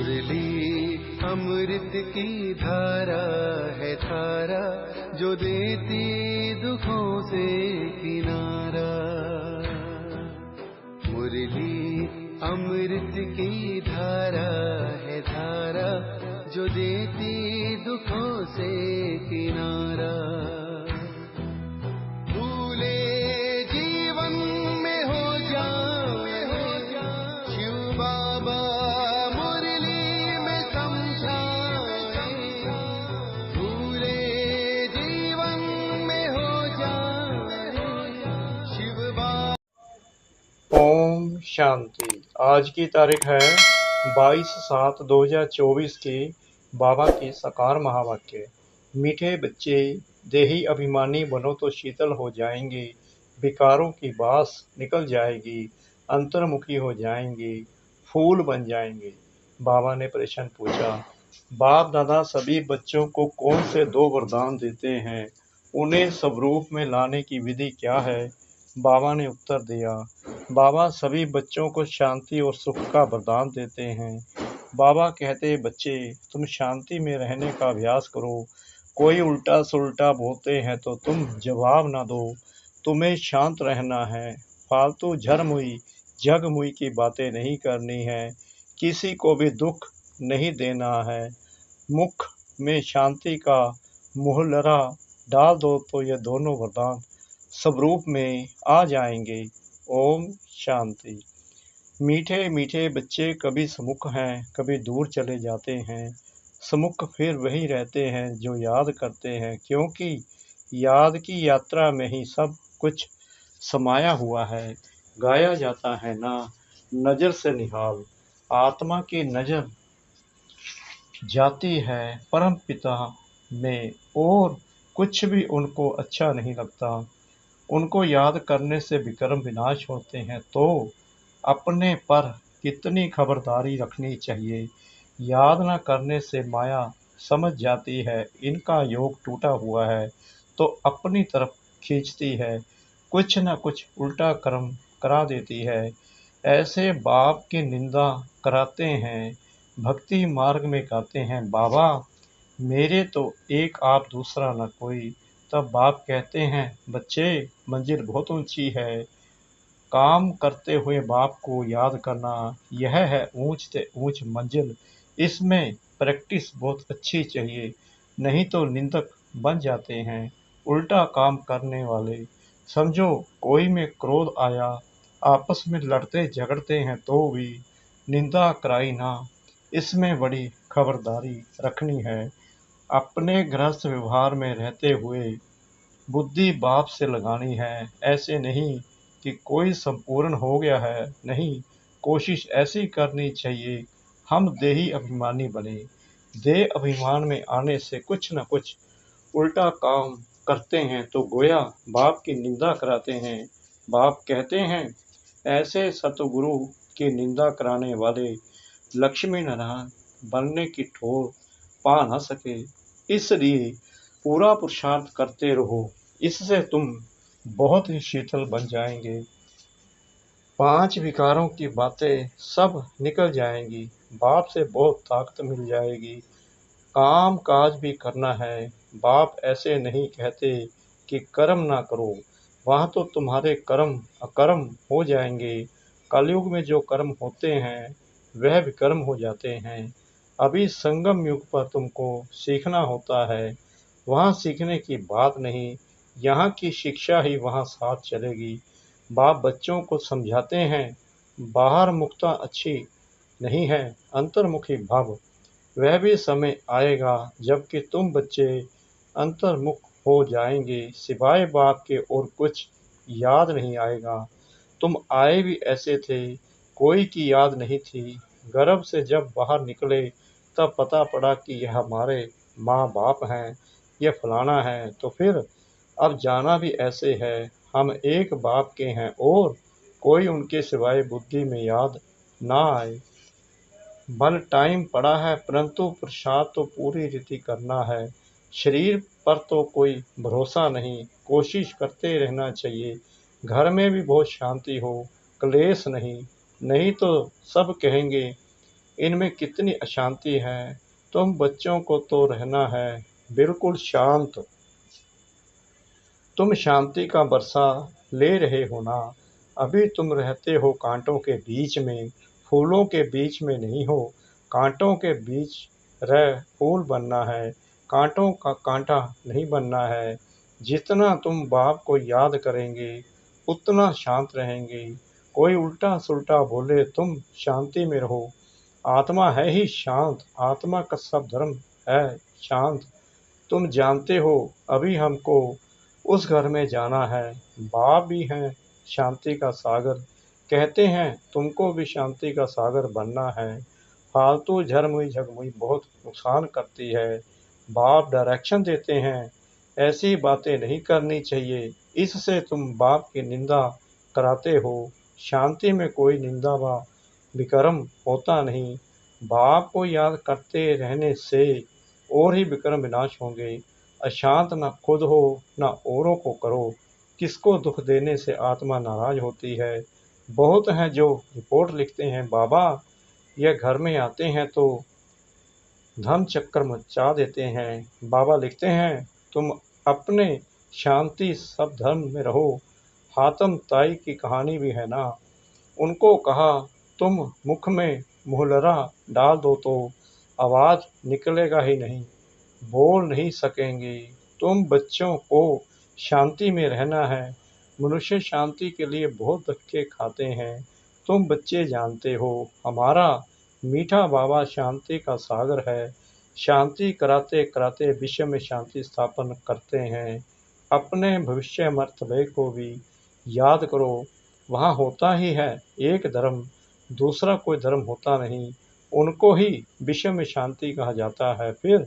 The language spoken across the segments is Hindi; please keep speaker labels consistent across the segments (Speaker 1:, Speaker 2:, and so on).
Speaker 1: मुरली अमृत की धारा है धारा, जो देती दुखों से किनारा। मुरली अमृत की धारा है धारा, जो देती दुखों से किनारा। भूले जीवन में हो जाए शिव बाबा मुरली में समझाए। भूले जीवन में हो जाए शिव बाबा।
Speaker 2: ओम शांति। आज की तारीख है 22/7/2024 की बाबा की साकार महावाक्य। मीठे बच्चे, देही अभिमानी बनो तो शीतल हो जाएंगे, विकारों की बास निकल जाएगी, अंतर्मुखी हो जाएंगे, फूल बन जाएंगे। बाबा ने प्रश्न पूछा, बाप दादा सभी बच्चों को कौन से 2 वरदान देते हैं? उन्हें स्वरूप में लाने की विधि क्या है? बाबा ने उत्तर दिया, बाबा सभी बच्चों को शांति और सुख का वरदान देते हैं। बाबा कहते, बच्चे तुम शांति में रहने का अभ्यास करो। कोई उल्टा सुल्टा बोलते हैं तो तुम जवाब ना दो। तुम्हें शांत रहना है। फालतू झरमुई झगमुई की बातें नहीं करनी है। किसी को भी दुख नहीं देना है। मुख में शांति का मुहल्ला डाल दो तो ये दोनों वरदान स्वरूप में आ जाएंगे। ओम शांति। मीठे मीठे बच्चे कभी सम्मुख हैं, कभी दूर चले जाते हैं। सम्मुख फिर वही रहते हैं जो याद करते हैं, क्योंकि याद की यात्रा में ही सब कुछ समाया हुआ है। गाया जाता है ना, नजर से निहाल। आत्मा की नजर जाती है परम पिता में और कुछ भी उनको अच्छा नहीं लगता। उनको याद करने से विक्रम विनाश होते हैं, तो अपने पर कितनी खबरदारी रखनी चाहिए। याद न करने से माया समझ जाती है इनका योग टूटा हुआ है, तो अपनी तरफ खींचती है, कुछ न कुछ उल्टा कर्म करा देती है। ऐसे बाप की निंदा कराते हैं, भक्ति मार्ग में कहते हैं, बाबा मेरे तो एक आप दूसरा न कोई। तब बाप कहते हैं, बच्चे मंजिल बहुत ऊंची है। काम करते हुए बाप को याद करना, यह है ऊंच से ऊंच मंजिल। इसमें प्रैक्टिस बहुत अच्छी चाहिए, नहीं तो निंदक बन जाते हैं, उल्टा काम करने वाले। समझो कोई में क्रोध आया, आपस में लड़ते झगड़ते हैं तो भी निंदा कराई ना। इसमें बड़ी खबरदारी रखनी है। अपने गृहस्थ व्यवहार में रहते हुए बुद्धि बाप से लगानी है। ऐसे नहीं कि कोई संपूर्ण हो गया है, नहीं, कोशिश ऐसी करनी चाहिए हम देही अभिमानी बने। देह अभिमान में आने से कुछ न कुछ उल्टा काम करते हैं तो गोया बाप की निंदा कराते हैं। बाप कहते हैं, ऐसे सतगुरु की निंदा कराने वाले लक्ष्मी नारायण बनने की ठोर पा न सके। इसलिए पूरा पुरुषार्थ करते रहो, इससे तुम बहुत ही शीतल बन जाएंगे। 5 विकारों की बातें सब निकल जाएंगी। बाप से बहुत ताकत मिल जाएगी। काम काज भी करना है। बाप ऐसे नहीं कहते कि कर्म ना करो, वहाँ तो तुम्हारे कर्म अकर्म हो जाएंगे। कलयुग में जो कर्म होते हैं वह विकर्म हो जाते हैं। अभी संगम युग पर तुमको सीखना होता है। वहाँ सीखने की बात नहीं, यहाँ की शिक्षा ही वहाँ साथ चलेगी। बाप बच्चों को समझाते हैं, बाहर मुखता अच्छी नहीं है, अंतर्मुखी भव। वह भी समय आएगा जबकि तुम बच्चे अंतर्मुख हो जाएंगे, सिवाय बाप के और कुछ याद नहीं आएगा। तुम आए भी ऐसे थे, कोई की याद नहीं थी। गर्भ से जब बाहर निकले तब पता पड़ा कि यह हमारे माँ बाप हैं, यह फलाना है। तो फिर अब जाना भी ऐसे है, हम एक बाप के हैं और कोई उनके सिवाय बुद्धि में याद ना आए। भल टाइम पड़ा है, परंतु प्रसाद तो पूरी रीति करना है। शरीर पर तो कोई भरोसा नहीं, कोशिश करते रहना चाहिए। घर में भी बहुत शांति हो, क्लेश नहीं, नहीं तो सब कहेंगे इनमें कितनी अशांति है। तुम बच्चों को तो रहना है बिल्कुल शांत। तुम शांति का बरसा ले रहे हो ना। अभी तुम रहते हो कांटों के बीच में, फूलों के बीच में नहीं हो। कांटों के बीच रह फूल बनना है, कांटों का कांटा नहीं बनना है। जितना तुम बाप को याद करेंगे उतना शांत रहेंगे। कोई उल्टा सुल्टा बोले तुम शांति में रहो। आत्मा है ही शांत, आत्मा का सब धर्म है शांत। तुम जानते हो अभी हमको उस घर में जाना है। बाप भी हैं शांति का सागर, कहते हैं तुमको भी शांति का सागर बनना है। फालतू झरमुई झगमुई बहुत नुकसान करती है। बाप डायरेक्शन देते हैं, ऐसी बातें नहीं करनी चाहिए, इससे तुम बाप की निंदा कराते हो। शांति में कोई निंदा व विक्रम होता नहीं। बाप को याद करते रहने से और ही विक्रम विनाश होंगे। अशांत न खुद हो न औरों को करो। किसको दुख देने से आत्मा नाराज होती है। बहुत हैं जो रिपोर्ट लिखते हैं, बाबा यह घर में आते हैं तो धम चक्कर मचा देते हैं। बाबा लिखते हैं तुम अपने शांति सब धर्म में रहो। हातम ताई की कहानी भी है ना। उनको कहा तुम मुख में मुहलरा डाल दो तो आवाज निकलेगा ही नहीं, बोल नहीं सकेंगे। तुम बच्चों को शांति में रहना है। मनुष्य शांति के लिए बहुत धक्के खाते हैं। तुम बच्चे जानते हो हमारा मीठा बाबा शांति का सागर है। शांति कराते कराते विश्व में शांति स्थापन करते हैं। अपने भविष्य मर्तबे को भी याद करो। वहाँ होता ही है एक धर्म, दूसरा कोई धर्म होता नहीं। उनको ही विश्व में शांति कहा जाता है। फिर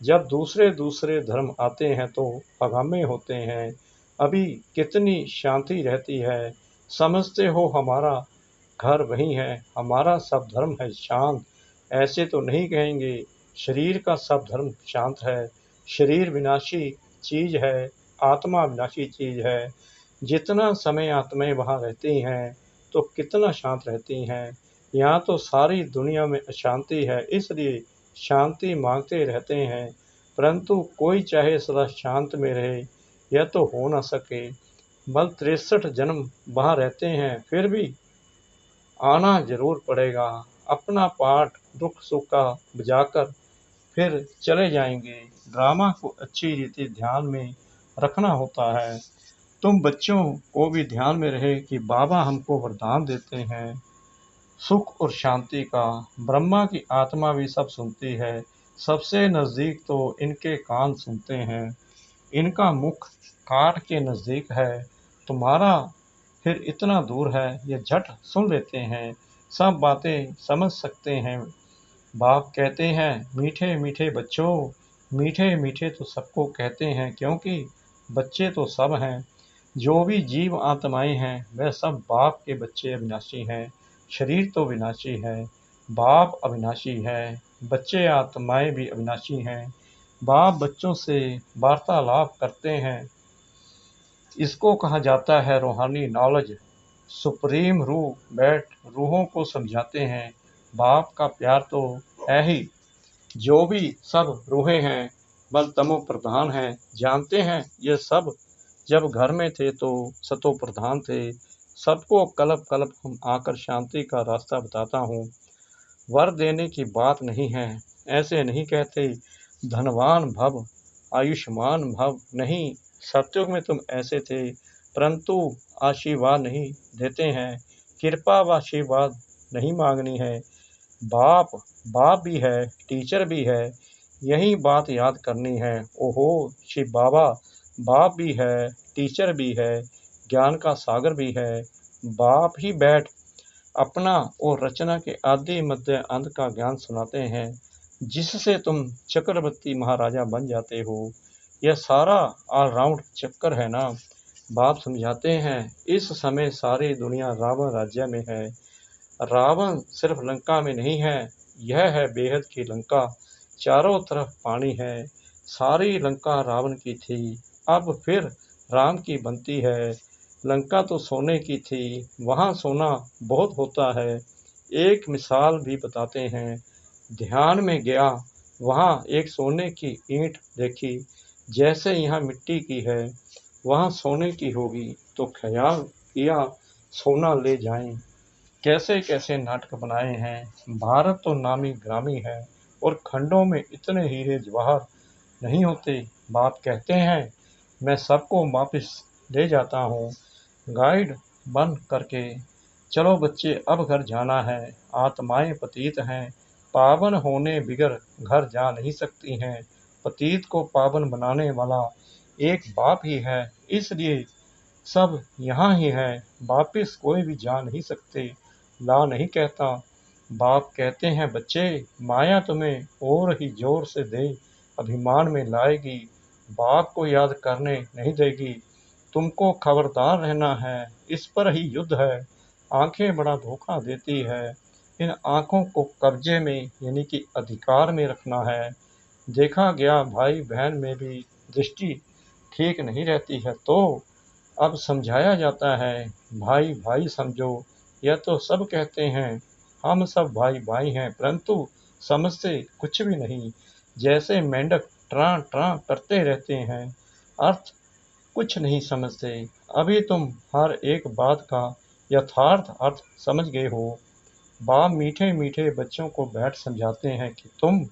Speaker 2: जब दूसरे दूसरे धर्म आते हैं तो पगामे होते हैं। अभी कितनी शांति रहती है। समझते हो हमारा घर वही है, हमारा सब धर्म है शांत। ऐसे तो नहीं कहेंगे शरीर का सब धर्म शांत है। शरीर विनाशी चीज है, आत्मा विनाशी चीज है। जितना समय आत्माएं वहाँ रहती हैं तो कितना शांत रहती हैं। यहाँ तो सारी दुनिया में अशांति है, इसलिए शांति मांगते रहते हैं। परंतु कोई चाहे सदा शांत में रहे, यह तो हो न सके। बल 63 जन्म वहाँ रहते हैं, फिर भी आना जरूर पड़ेगा। अपना पाठ दुख सुख का बुझाकर फिर चले जाएंगे। ड्रामा को अच्छी रीति ध्यान में रखना होता है। तुम बच्चों को भी ध्यान में रहे कि बाबा हमको वरदान देते हैं सुख और शांति का। ब्रह्मा की आत्मा भी सब सुनती है। सबसे नज़दीक तो इनके कान सुनते हैं। इनका मुख काट के नज़दीक है, तुम्हारा फिर इतना दूर है, ये झट सुन लेते हैं, सब बातें समझ सकते हैं। बाप कहते हैं मीठे मीठे बच्चों। मीठे मीठे तो सबको कहते हैं क्योंकि बच्चे तो सब हैं। जो भी जीव आत्माएं हैं वह सब बाप के बच्चे अविनाशी हैं। शरीर तो विनाशी है, बाप अविनाशी है। बच्चे आत्माएं भी अविनाशी हैं। बाप बच्चों से वार्तालाप करते हैं, इसको कहा जाता है रूहानी नॉलेज। सुप्रीम रूह बैठ रूहों को समझाते हैं। बाप का प्यार तो है ही। जो भी सब रूहें हैं बल तमो प्रधान हैं, जानते हैं ये सब जब घर में थे तो सतो प्रधान थे। सबको कलप कलप हम आकर शांति का रास्ता बताता हूँ। वर देने की बात नहीं है, ऐसे नहीं कहते धनवान भव आयुष्मान भव, नहीं। सत्युग में तुम ऐसे थे, परंतु आशीर्वाद नहीं देते हैं। कृपा व आशीर्वाद नहीं मांगनी है। बाप बाप भी है, टीचर भी है, यही बात याद करनी है। ओहो शिव बाबा बाप भी है, टीचर भी है, ज्ञान का सागर भी है। बाप ही बैठ अपना और रचना के आदि मध्य अंत का ज्ञान सुनाते हैं, जिससे तुम चक्रवर्ती महाराजा बन जाते हो। यह सारा ऑलराउंड चक्कर है ना। बाप समझाते हैं इस समय सारी दुनिया रावण राज्य में है। रावण सिर्फ लंका में नहीं है, यह है बेहद की लंका। चारों तरफ पानी है। सारी लंका रावण की थी, अब फिर राम की बनती है। लंका तो सोने की थी, वहाँ सोना बहुत होता है। एक मिसाल भी बताते हैं। ध्यान में गया, वहाँ एक सोने की ईंट देखी, जैसे यहाँ मिट्टी की है वहाँ सोने की होगी, तो ख्याल किया सोना ले जाएं। कैसे कैसे नाटक बनाए हैं। भारत तो नामी ग्रामी है और खंडों में इतने हीरे जवाहर नहीं होते। बाप कहते हैं मैं सबको वापिस ले जाता हूँ गाइड बन करके। चलो बच्चे अब घर जाना है, आत्माएं पतित हैं, पावन होने बिगर घर जा नहीं सकती हैं। पतित को पावन बनाने वाला एक बाप ही है, इसलिए सब यहाँ ही है, वापिस कोई भी जा नहीं सकते। ला नहीं कहता। बाप कहते हैं बच्चे, माया तुम्हें और ही जोर से दे अभिमान में लाएगी, बाप को याद करने नहीं देगी। तुमको खबरदार रहना है, इस पर ही युद्ध है। आंखें बड़ा धोखा देती है, इन आंखों को कब्जे में यानी कि अधिकार में रखना है। देखा गया भाई बहन में भी दृष्टि ठीक नहीं रहती है, तो अब समझाया जाता है भाई भाई समझो। यह तो सब कहते हैं हम सब भाई भाई हैं, परंतु समझते कुछ भी नहीं। जैसे मेंढक ट्रां ट्रां करते रहते हैं, अर्थ कुछ नहीं समझते। अभी तुम हर एक बात का यथार्थ अर्थ समझ गए हो। बाप मीठे मीठे बच्चों को बैठ समझाते हैं कि तुम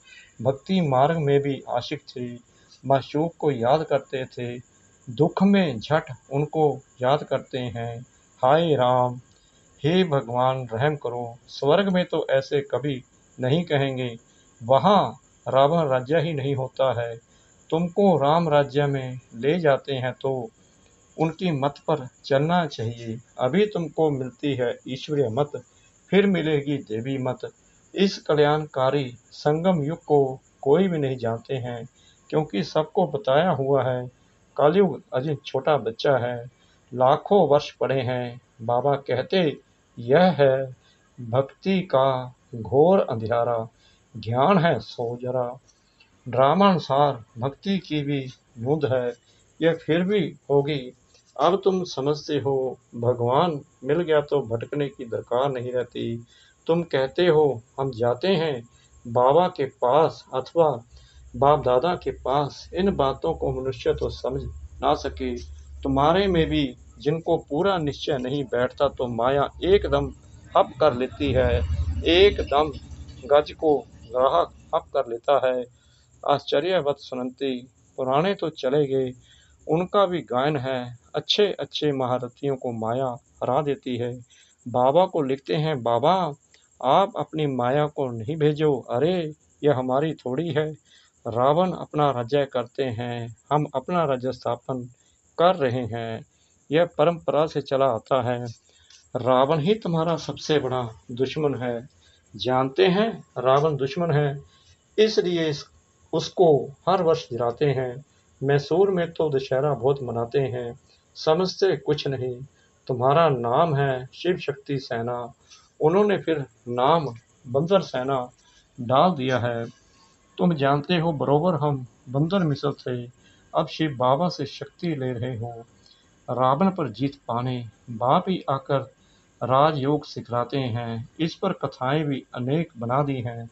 Speaker 2: भक्ति मार्ग में भी आशिक थे, माशूक को याद करते थे, दुख में झट उनको याद करते हैं। हाय राम, हे भगवान रहम करो। स्वर्ग में तो ऐसे कभी नहीं कहेंगे, वहाँ रावण राज्य ही नहीं होता है। तुमको राम राज्य में ले जाते हैं तो उनकी मत पर चलना चाहिए। अभी तुमको मिलती है ईश्वरीय मत, फिर मिलेगी देवी मत। इस कल्याणकारी संगम युग को कोई भी नहीं जानते हैं, क्योंकि सबको बताया हुआ है कलयुग अजय छोटा बच्चा है, लाखों वर्ष पड़े हैं। बाबा कहते यह है भक्ति का घोर अंधियारा, ज्ञान है सो जरा। ड्रामानुसार भक्ति की भी बूंद है, यह फिर भी होगी। अब तुम समझते हो, भगवान मिल गया तो भटकने की दरकार नहीं रहती। तुम कहते हो हम जाते हैं बाबा के पास अथवा बाप दादा के पास, इन बातों को मनुष्य तो समझ ना सके। तुम्हारे में भी जिनको पूरा निश्चय नहीं बैठता, तो माया एकदम हप कर लेती है, एकदम गज को ग्राहक हप कर लेता है। आश्चर्यवत सुनती। पुराने तो चले गए, उनका भी गायन है। अच्छे अच्छे महारथियों को माया हरा देती है। बाबा को लिखते हैं, बाबा आप अपनी माया को नहीं भेजो, अरे यह हमारी थोड़ी है। रावण अपना राज्य करते हैं, हम अपना राज्य स्थापन कर रहे हैं। यह परंपरा से चला आता है। रावण ही तुम्हारा सबसे बड़ा दुश्मन है। जानते हैं रावण दुश्मन है, इसलिए उसको हर वर्ष गिराते हैं। मैसूर में तो दशहरा बहुत मनाते हैं, समझते कुछ नहीं। तुम्हारा नाम है शिव शक्ति सेना, उन्होंने फिर नाम बंदर सेना डाल दिया है। तुम जानते हो बरोबर हम बंदर मिसल थे, अब शिव बाबा से शक्ति ले रहे हो रावण पर जीत पाने। बाप ही आकर राजयोग सिखलाते हैं, इस पर कथाएं भी अनेक बना दी हैं।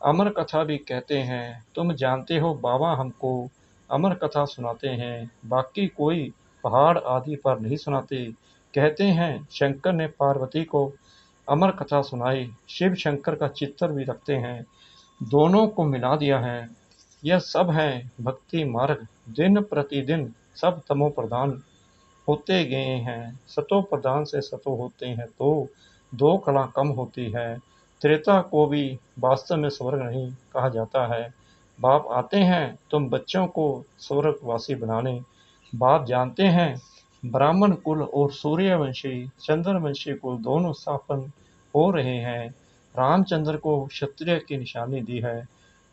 Speaker 2: अमर कथा भी कहते हैं। तुम जानते हो बाबा हमको अमर कथा सुनाते हैं, बाकी कोई पहाड़ आदि पर नहीं सुनाते। कहते हैं शंकर ने पार्वती को अमर कथा सुनाई, शिव शंकर का चित्र भी रखते हैं, दोनों को मिला दिया है। यह सब है भक्ति मार्ग, दिन प्रतिदिन सब तमो प्रधान होते गए हैं। सतो प्रधान से सतो होते हैं तो दो कला कम होती है। त्रेता को भी वास्तव में स्वर्ग नहीं कहा जाता है। बाप आते हैं तुम बच्चों को स्वर्गवासी बनाने। बाप जानते हैं ब्राह्मण कुल और सूर्यवंशी चंद्रवंशी कुल दोनों स्थापन हो रहे हैं। रामचंद्र को क्षत्रिय की निशानी दी है।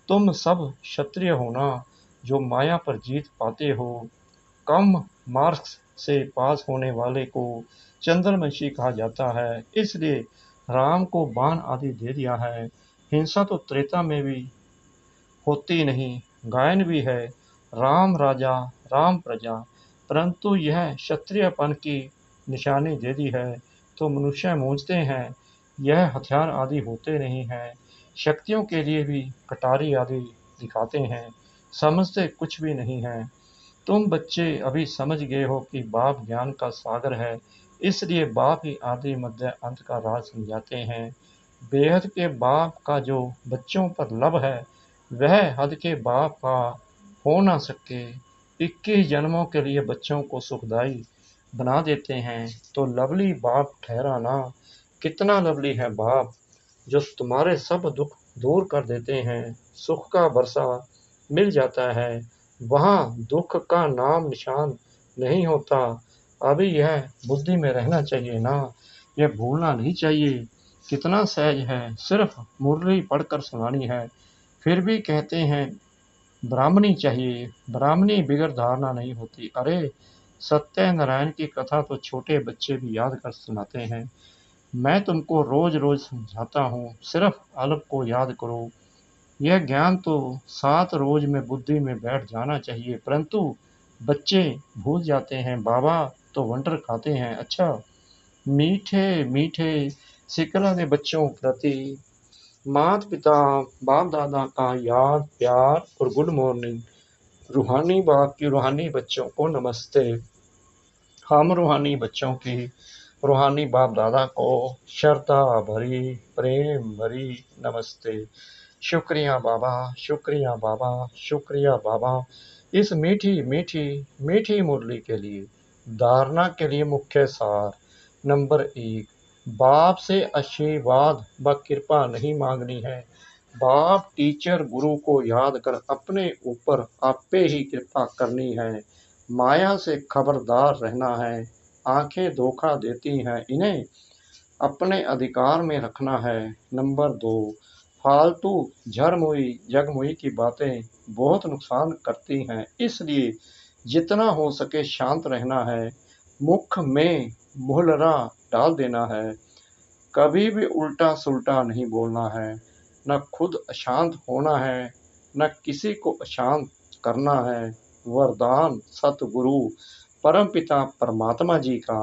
Speaker 2: तुम सब क्षत्रिय होना जो माया पर जीत पाते हो। कम मार्क्स से पास होने वाले को चंद्रवंशी कहा जाता है, इसलिए राम को बाण आदि दे दिया है। हिंसा तो त्रेता में भी होती नहीं। गायन भी है, राम राजा राम प्रजा, परंतु यह क्षत्रियपन की निशानी दे दी है। तो मनुष्य मूझते हैं यह हथियार आदि होते नहीं हैं, शक्तियों के लिए भी कटारी आदि दिखाते हैं, समझते कुछ भी नहीं हैं। तुम बच्चे अभी समझ गए हो कि बाप ज्ञान का सागर है, इसलिए बाप ही आदि मध्य अंत का राज समझाते हैं। बेहद के बाप का जो बच्चों पर लब है, वह हद के बाप का हो ना सके। 21 जन्मों के लिए बच्चों को सुखदाई बना देते हैं, तो लवली बाप ठहरा ना। कितना लवली है बाप, जो तुम्हारे सब दुख दूर कर देते हैं। सुख का बरसा मिल जाता है, वहाँ दुख का नाम निशान नहीं होता। अभी यह बुद्धि में रहना चाहिए ना, यह भूलना नहीं चाहिए। कितना सहज है, सिर्फ मुरली पढ़कर सुनानी है। फिर भी कहते हैं ब्राह्मणी चाहिए, ब्राह्मणी बिगर धारणा नहीं होती। अरे सत्यनारायण की कथा तो छोटे बच्चे भी याद कर सुनाते हैं। मैं तुमको रोज रोज समझाता हूँ, सिर्फ अल्प को याद करो। यह ज्ञान तो 7 रोज में बुद्धि में बैठ जाना चाहिए, परंतु बच्चे भूल जाते हैं। बाबा तो वंटर खाते हैं। अच्छा, मीठे मीठे सिकला दे बच्चों प्रति माता पिता बाप दादा का याद प्यार और गुड मॉर्निंग। रूहानी बाप की रूहानी बच्चों को नमस्ते। हम रूहानी बच्चों की रूहानी बाप दादा को श्रद्धा भरी प्रेम भरी नमस्ते। शुक्रिया बाबा, शुक्रिया बाबा, शुक्रिया बाबा, इस मीठी मीठी मीठी मुरली के लिए। धारणा के लिए मुख्य सार। नंबर 1, बाप से आशीर्वाद व कृपा नहीं मांगनी है। बाप टीचर गुरु को याद कर अपने ऊपर आपे ही कृपा करनी है। माया से खबरदार रहना है, आंखें धोखा देती हैं, इन्हें अपने अधिकार में रखना है। नंबर 2, फालतू झरमुई जगमुई की बातें बहुत नुकसान करती हैं, इसलिए जितना हो सके शांत रहना है। मुख में मुहलरा डाल देना है, कभी भी उल्टा सुल्टा नहीं बोलना है। न खुद अशांत होना है, न किसी को अशांत करना है। वरदान सतगुरु परमपिता परमात्मा जी का।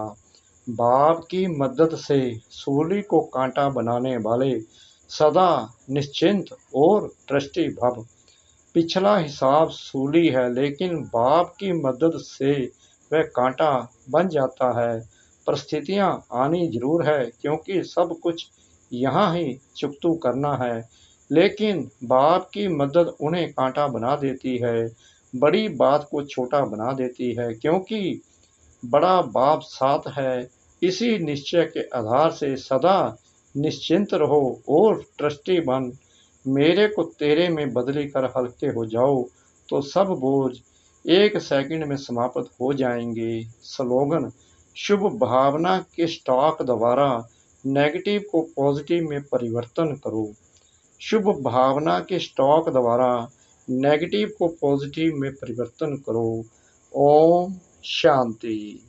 Speaker 2: बाप की मदद से सूली को कांटा बनाने वाले सदा निश्चिंत और दृष्टि भव। पिछला हिसाब सूली है, लेकिन बाप की मदद से वह कांटा बन जाता है। परिस्थितियां आनी जरूर है, क्योंकि सब कुछ यहाँ ही चुकतू करना है, लेकिन बाप की मदद उन्हें कांटा बना देती है, बड़ी बात को छोटा बना देती है, क्योंकि बड़ा बाप साथ है। इसी निश्चय के आधार से सदा निश्चिंत रहो और ट्रस्टी बन मेरे को तेरे में बदली कर हल्के हो जाओ, तो सब बोझ 1 सेकंड में समाप्त हो जाएंगे। स्लोगन: शुभ भावना के स्टॉक द्वारा नेगेटिव को पॉजिटिव में परिवर्तन करो। शुभ भावना के स्टॉक द्वारा नेगेटिव को पॉजिटिव में परिवर्तन करो। ओम शांति।